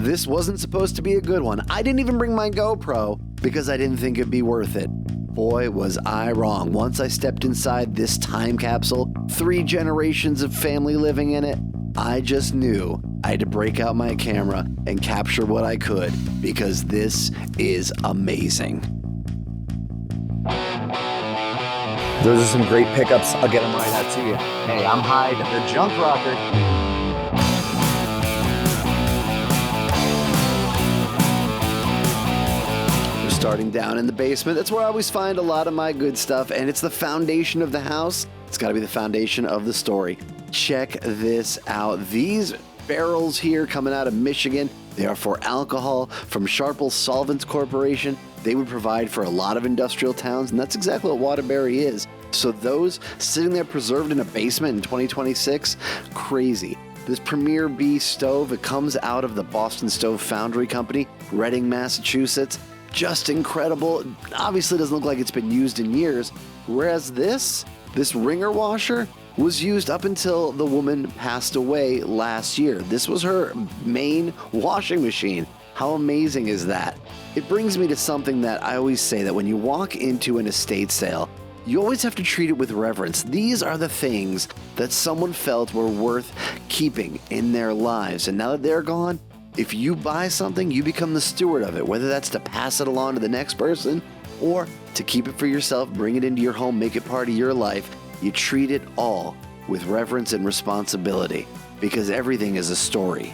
This wasn't supposed to be a good one. I didn't even bring my GoPro because I didn't think it'd be worth it. Boy, was I wrong. Once I stepped inside this time capsule, 3 generations of family living in it, I just knew I had to break out my camera and capture what I could because this is amazing. Those are some great pickups. I'll get them right out to you. Hey, I'm Hyde, the junk rocker. Starting down in the basement. That's where I always find a lot of my good stuff, and it's the foundation of the house. It's got to be the foundation of the story. Check this out. These barrels here coming out of Michigan, they are for alcohol from Sharple Solvents Corporation. They would provide for a lot of industrial towns, and that's exactly what Waterbury is. So those sitting there preserved in a basement in 2026, crazy. This Premier B stove, it comes out of the Boston Stove Foundry Company, Reading, Massachusetts. Just incredible. Obviously doesn't look like it's been used in years. Whereas this wringer washer was used up until the woman passed away last year. This was her main washing machine. How amazing is that? It brings me to something that I always say, that when you walk into an estate sale, you always have to treat it with reverence. These are the things that someone felt were worth keeping in their lives. And now that they're gone, if you buy something, you become the steward of it, whether that's to pass it along to the next person or to keep it for yourself, bring it into your home, make it part of your life. You treat it all with reverence and responsibility because everything is a story,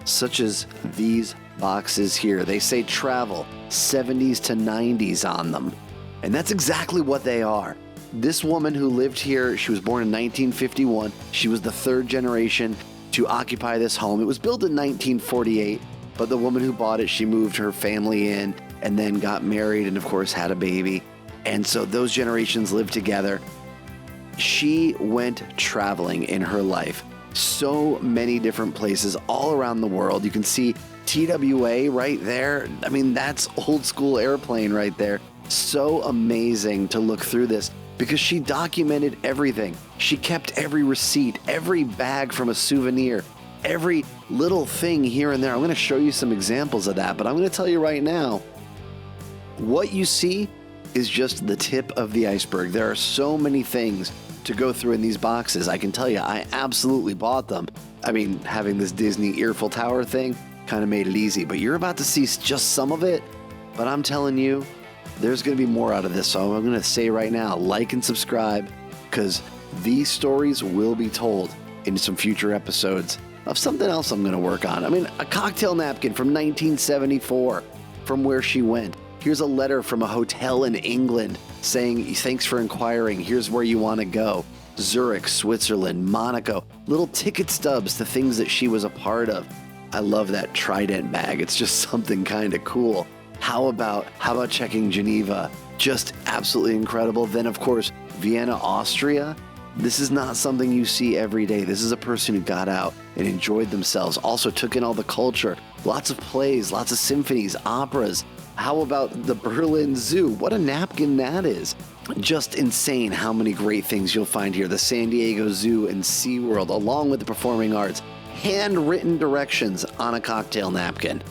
such as these boxes here. They say travel 70s to 90s on them, and that's exactly what they are. This woman who lived here, she was born in 1951. She was the 3rd generation to occupy this home. It was built in 1948, but the woman who bought it, she moved her family in and then got married and of course had a baby. And so those generations lived together. She went traveling in her life. So many different places all around the world. You can see TWA right there. I mean, that's old school airplane right there. So amazing to look through this, because she documented everything. She kept every receipt, every bag from a souvenir, every little thing here and there. I'm going to show you some examples of that, but I'm going to tell you right now, what you see is just the tip of the iceberg. There are so many things to go through in these boxes. I can tell you, I absolutely bought them. I mean, having this Disney Eiffel Tower thing kind of made it easy, but you're about to see just some of it. But I'm telling you, there's going to be more out of this. So I'm going to say right now, like and subscribe, because these stories will be told in some future episodes of something else I'm going to work on. I mean, a cocktail napkin from 1974 from where she went. Here's a letter from a hotel in England saying, thanks for inquiring. Here's where you want to go. Zurich, Switzerland, Monaco, little ticket stubs to things that she was a part of. I love that Trident bag. It's just something kind of cool. How about checking Geneva? Just absolutely incredible. Then, of course, Vienna, Austria. This is not something you see every day. This is a person who got out and enjoyed themselves. Also took in all the culture. Lots of plays, lots of symphonies, operas. How about the Berlin Zoo? What a napkin that is. Just insane how many great things you'll find here. The San Diego Zoo and SeaWorld, along with the performing arts. Handwritten directions on a cocktail napkin.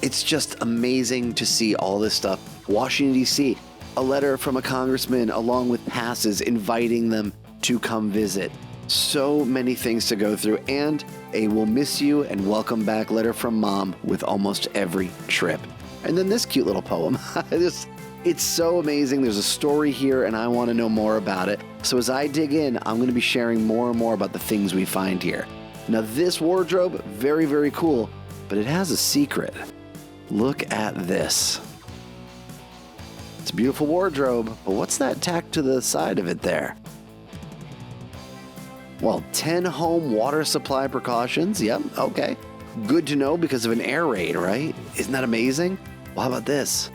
It's just amazing to see all this stuff. Washington, D.C., a letter from a congressman along with passes inviting them to come visit. So many things to go through, and a "we'll miss you and welcome back" letter from mom with almost every trip. And then this cute little poem. It's so amazing. There's a story here, and I want to know more about it. So as I dig in, I'm going to be sharing more and more about the things we find here. Now, this wardrobe, very, very cool, but it has a secret. Look at this. It's a beautiful wardrobe, but what's that tacked to the side of it there? Well, 10 home water supply precautions. Yep, okay. Good to know because of an air raid, right? Isn't that amazing? Well, how about this?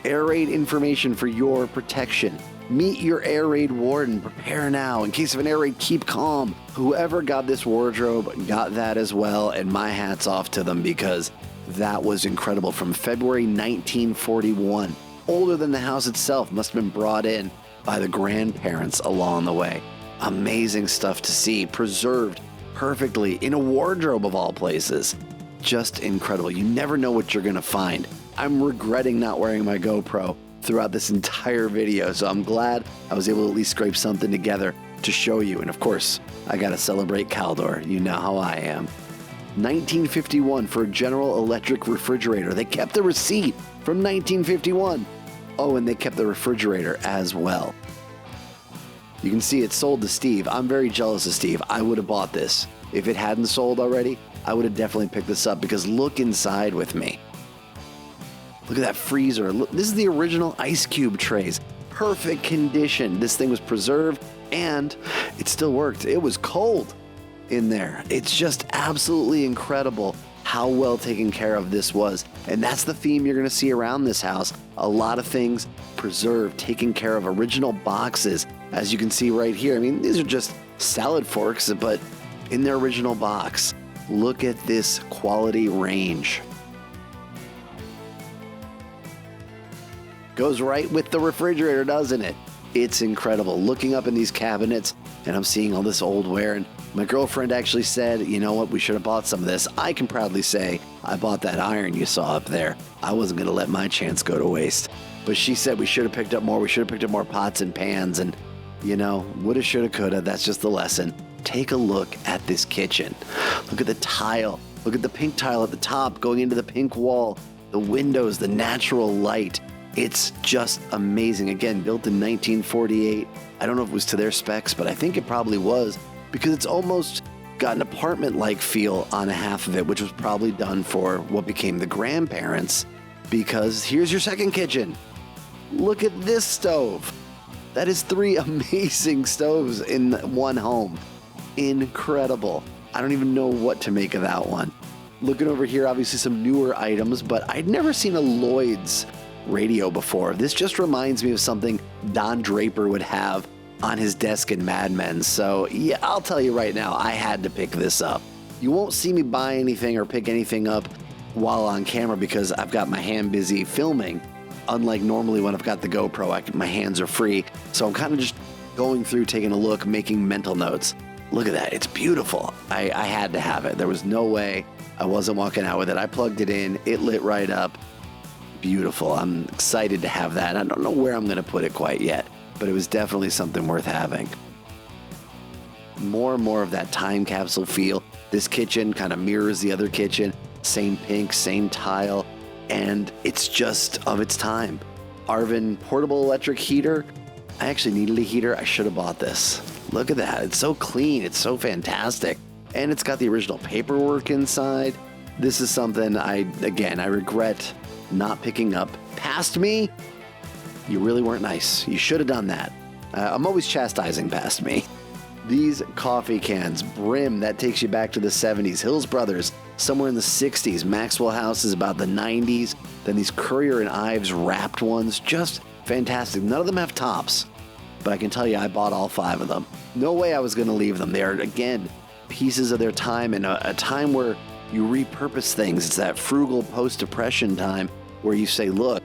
Air raid information for your protection. Meet your air raid warden. Prepare now. In case of an air raid, keep calm. Whoever got this wardrobe got that as well, and my hat's off to them because that was incredible. From February 1941. Older than the house itself. Must have been brought in by the grandparents along the way. Amazing stuff to see. Preserved perfectly in a wardrobe of all places. just incredible. You never know what you're gonna find. I'm regretting not wearing my GoPro throughout this entire video, so I'm glad I was able to at least scrape something together to show you. And of course, I gotta celebrate Caldor. You know how I am. 1951 for a General Electric refrigerator. They kept the receipt from 1951. Oh, and they kept the refrigerator as well. You can see it sold to Steve. I'm very jealous of Steve. I would have bought this. If it hadn't sold already, I would have definitely picked this up, because look inside with me. Look at that freezer. Look, this is the original ice cube trays. Perfect condition. This thing was preserved and it still worked. It was cold in there. It's just absolutely incredible how well taken care of this was. And that's the theme you're gonna see around this house. A lot of things preserved, taken care of, original boxes. As you can see right here, I mean, these are just salad forks, but in their original box. Look at this quality range. Goes right with the refrigerator, doesn't it? It's incredible. Looking up in these cabinets, and I'm seeing all this old wear, and my girlfriend actually said, you know what, we should have bought some of this. I can proudly say I bought that iron you saw up there. I wasn't gonna let my chance go to waste. But she said we should have picked up more. We should have picked up more pots and pans, and you know, woulda, shoulda, coulda. That's just the lesson. Take a look at this kitchen. Look at the tile. Look at the pink tile at the top going into the pink wall. The windows, the natural light. It's just amazing. Again, built in 1948. I don't know if it was to their specs, but I think it probably was, because it's almost got an apartment-like feel on a half of it, which was probably done for what became the grandparents, because here's your second kitchen. Look at this stove. That is 3 amazing stoves in one home. Incredible. I don't even know what to make of that one. Looking over here, obviously some newer items, but I'd never seen a Lloyd's radio before. This just reminds me of something Don Draper would have on his desk in Mad Men. So yeah, I'll tell you right now, I had to pick this up. You won't see me buy anything or pick anything up while on camera, because I've got my hand busy filming. Unlike normally when I've got the GoPro, my hands are free. So I'm kind of just going through, taking a look, making mental notes. Look at that, it's beautiful. I had to have it. There was no way I wasn't walking out with it. I plugged it in, it lit right up. Beautiful. I'm excited to have that. I don't know where I'm going to put it quite yet, but it was definitely something worth having. More and more of that time capsule feel. This kitchen kind of mirrors the other kitchen. Same pink, same tile, and it's just of its time. Arvin portable electric heater. I actually needed a heater. I should have bought this. Look at that. It's so clean. It's so fantastic. And it's got the original paperwork inside. This is something I regret not picking up. Past me, you really weren't nice. You should have done that. I'm always chastising past me. These coffee cans, Brim, that takes you back to the 70s. Hills Brothers, somewhere in the 60s. Maxwell House is about the 90s. Then these Currier and Ives wrapped ones, just fantastic. None of them have tops, but I can tell you I bought all 5 of them. No way I was going to leave them. They are, again, pieces of their time, and a time where you repurpose things. It's that frugal post-depression time where you say, look,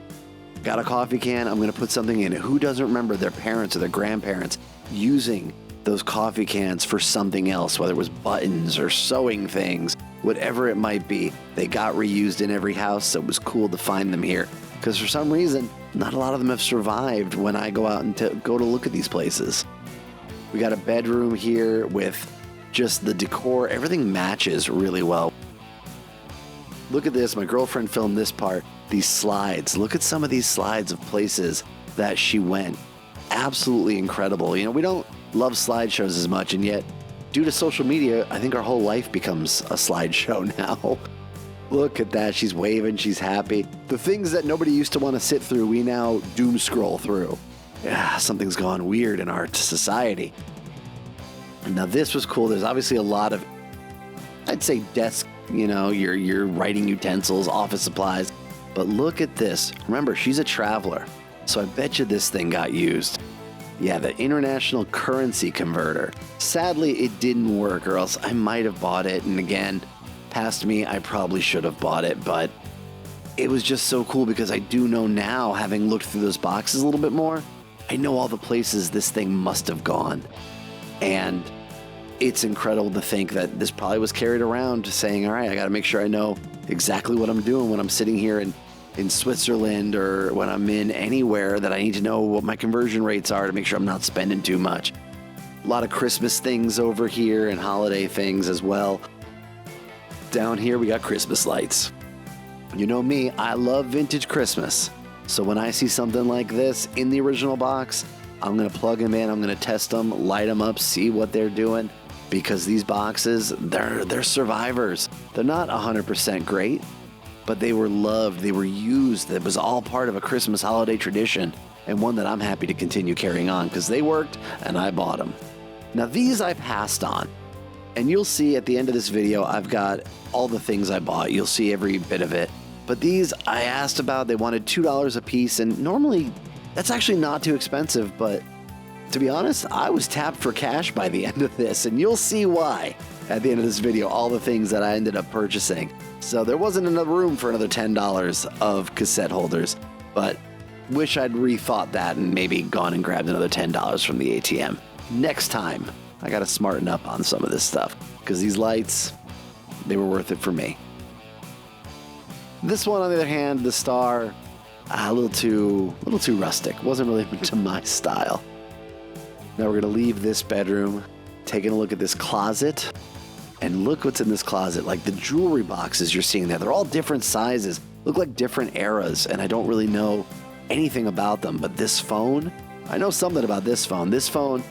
got a coffee can, I'm going to put something in it. Who doesn't remember their parents or their grandparents using those coffee cans for something else, whether it was buttons or sewing things, whatever it might be? They got reused in every house, so it was cool to find them here. Because for some reason, not a lot of them have survived when I go out and go to look at these places. We got a bedroom here with just the decor. Everything matches really well. Look at this. My girlfriend filmed this part. These slides. Look at some of these slides of places that she went. Absolutely incredible. You know, we don't love slideshows as much, and yet, due to social media, I think our whole life becomes a slideshow now. Look at that. She's waving. She's happy. The things that nobody used to want to sit through, we now doom scroll through. Yeah, something's gone weird in our society. Now, this was cool. There's obviously a lot of, I'd say, desk, you know, your writing utensils, office supplies. But look at this. Remember, she's a traveler, so I bet you this thing got used. Yeah, the international currency converter. Sadly, it didn't work, or else I might have bought it. And again, past me, I probably should have bought it, but it was just so cool because I do know now, having looked through those boxes a little bit more, I know all the places this thing must have gone. And it's incredible to think that this probably was carried around saying, all right, I got to make sure I know exactly what I'm doing when I'm sitting here in Switzerland or when I'm in anywhere that I need to know what my conversion rates are to make sure I'm not spending too much. A lot of Christmas things over here and holiday things as well. Down here we got Christmas lights. You know me, I love vintage Christmas. So when I see something like this in the original box, I'm going to plug them in, I'm going to test them, light them up, see what they're doing. Because these boxes, they're survivors. They're not 100% great, but they were loved, they were used. It was all part of a Christmas holiday tradition, and one that I'm happy to continue carrying on because they worked and I bought them. Now these I passed on, and you'll see at the end of this video, I've got all the things I bought. You'll see every bit of it. But these I asked about, they wanted $2 a piece, and normally that's actually not too expensive, but to be honest, I was tapped for cash by the end of this, and you'll see why at the end of this video, all the things that I ended up purchasing. So there wasn't enough room for another $10 of cassette holders, but wish I'd rethought that and maybe gone and grabbed another $10 from the ATM. Next time, I gotta smarten up on some of this stuff, because these lights, they were worth it for me. This one, on the other hand, the star, a little too rustic. Wasn't really to my style. Now we're gonna leave this bedroom, taking a look at this closet, and look what's in this closet. Like the jewelry boxes you're seeing there, they're all different sizes, look like different eras, and I don't really know anything about them. But this phone, I know something about this phone. This phone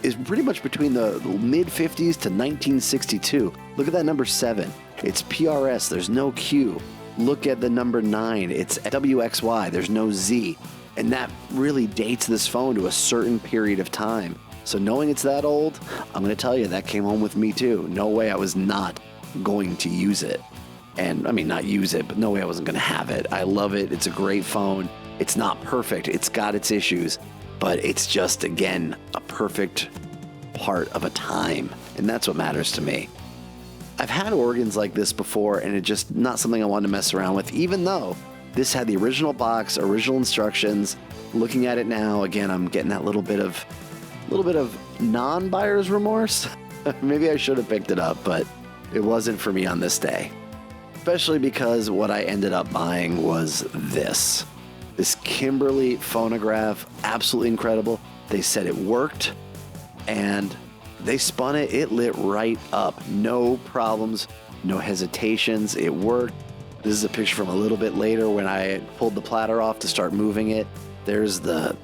is pretty much between the mid-50s to 1962. Look at that number 7. It's PRS, there's no Q. Look at the number 9, it's WXY, there's no Z. And that really dates this phone to a certain period of time. So knowing it's that old, I'm going to tell you that came home with me too. No way I was not going to use it. And I mean, not use it, but no way I wasn't going to have it. I love it. It's a great phone. It's not perfect. It's got its issues, but it's just, again, a perfect part of a time. And that's what matters to me. I've had organs like this before, and it's just not something I wanted to mess around with, even though this had the original box, original instructions. Looking at it now, again, I'm getting that little bit of non-buyer's remorse. Maybe I should have picked it up, but it wasn't for me on this day. Especially because what I ended up buying was this Kimberly phonograph, absolutely incredible. They said it worked, and they spun it. It lit right up. No problems, no hesitations. It worked. This is a picture from a little bit later when I pulled the platter off to start moving it. There's the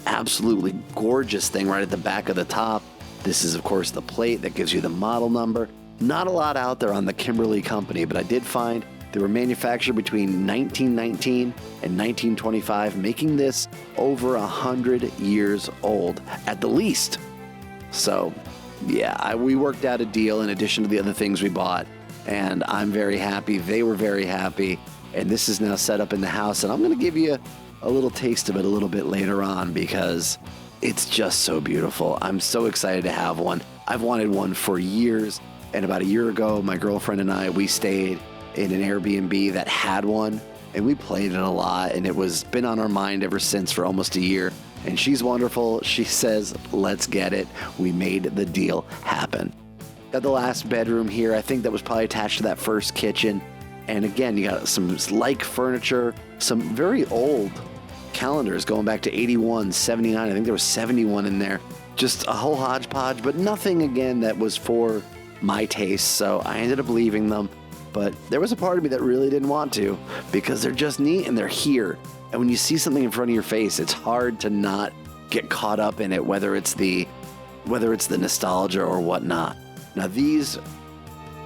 absolutely gorgeous thing right at the back of the top. This is, of course, the plate that gives you the model number. Not a lot out there on the Kimberly company, but I did find they were manufactured between 1919 and 1925, making this over 100 years old at the least. So, yeah, we worked out a deal in addition to the other things we bought. And I'm very happy. They were very happy. And this is now set up in the house. And I'm going to give you a little taste of it a little bit later on because it's just so beautiful. I'm so excited to have one. I've wanted one for years. And about a year ago, my girlfriend and I, we stayed in an Airbnb that had one. And we played it a lot. And it was been on our mind ever since for almost a year. And she's wonderful. She says, let's get it. We made the deal happen. Got the last bedroom here. I think that was probably attached to that first kitchen. And again, you got some like furniture, some very old calendars going back to 81, 79. I think there was 71 in there. Just a whole hodgepodge, but nothing, again, that was for my taste. So I ended up leaving them. But there was a part of me that really didn't want to because they're just neat and they're here. And when you see something in front of your face, it's hard to not get caught up in it, whether it's the nostalgia or whatnot. Now these,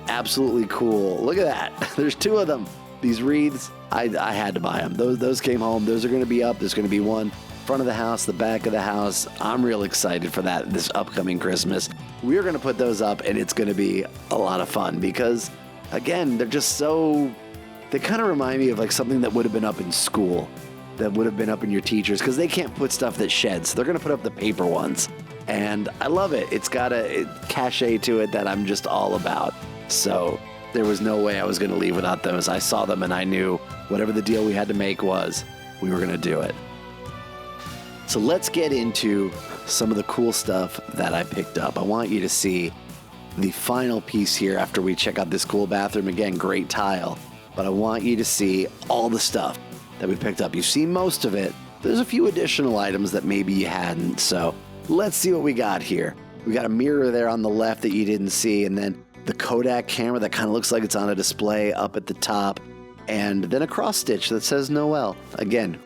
absolutely cool. Look at that. There's 2 of them. These wreaths, I had to buy them. Those came home. Those are going to be up. There's going to be one front of the house, the back of the house. I'm real excited for that this upcoming Christmas. We're going to put those up, and it's going to be a lot of fun because, again, they're just so, they kind of remind me of like something that would have been up in school, that would have been up in your teachers, because they can't put stuff that sheds. They're going to put up the paper ones. And I love it. It's got a cachet to it that I'm just all about. So there was no way I was going to leave without those. I saw them and I knew whatever the deal we had to make was, we were going to do it. So let's get into some of the cool stuff that I picked up. I want you to see the final piece here after we check out this cool bathroom. Again, great tile. but I want you to see all the stuff that we picked up. You've seen most of it. There's a few additional items that maybe you hadn't, so let's see what we got here. We got a mirror there on the left that you didn't see, and then the Kodak camera that kind of looks like it's on a display up at the top, and then a cross stitch that says Noel. Again,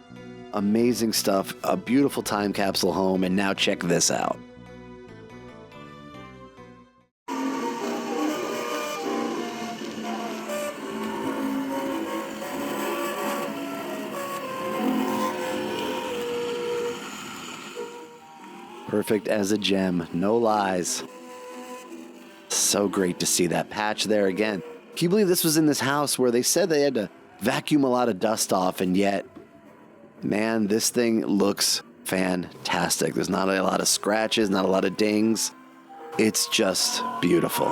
amazing stuff, a beautiful time capsule home, and now check this out. Perfect as a gem, no lies. So great to see that patch there again. Can you believe this was in this house where they said they had to vacuum a lot of dust off, and yet, man, this thing looks fantastic. There's not a lot of scratches, not a lot of dings. It's just beautiful.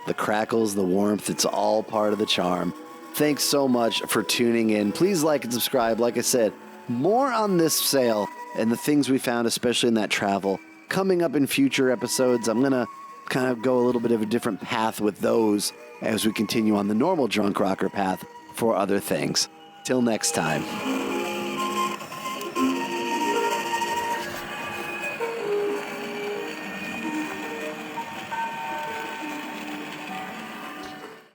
The crackles, the warmth, it's all part of the charm. Thanks so much for tuning in. Please like and subscribe. Like I said, more on this sale and the things we found, especially in that travel, coming up in future episodes. I'm going to kind of go a little bit of a different path with those as we continue on the normal Drunk Rocker path for other things. Till next time.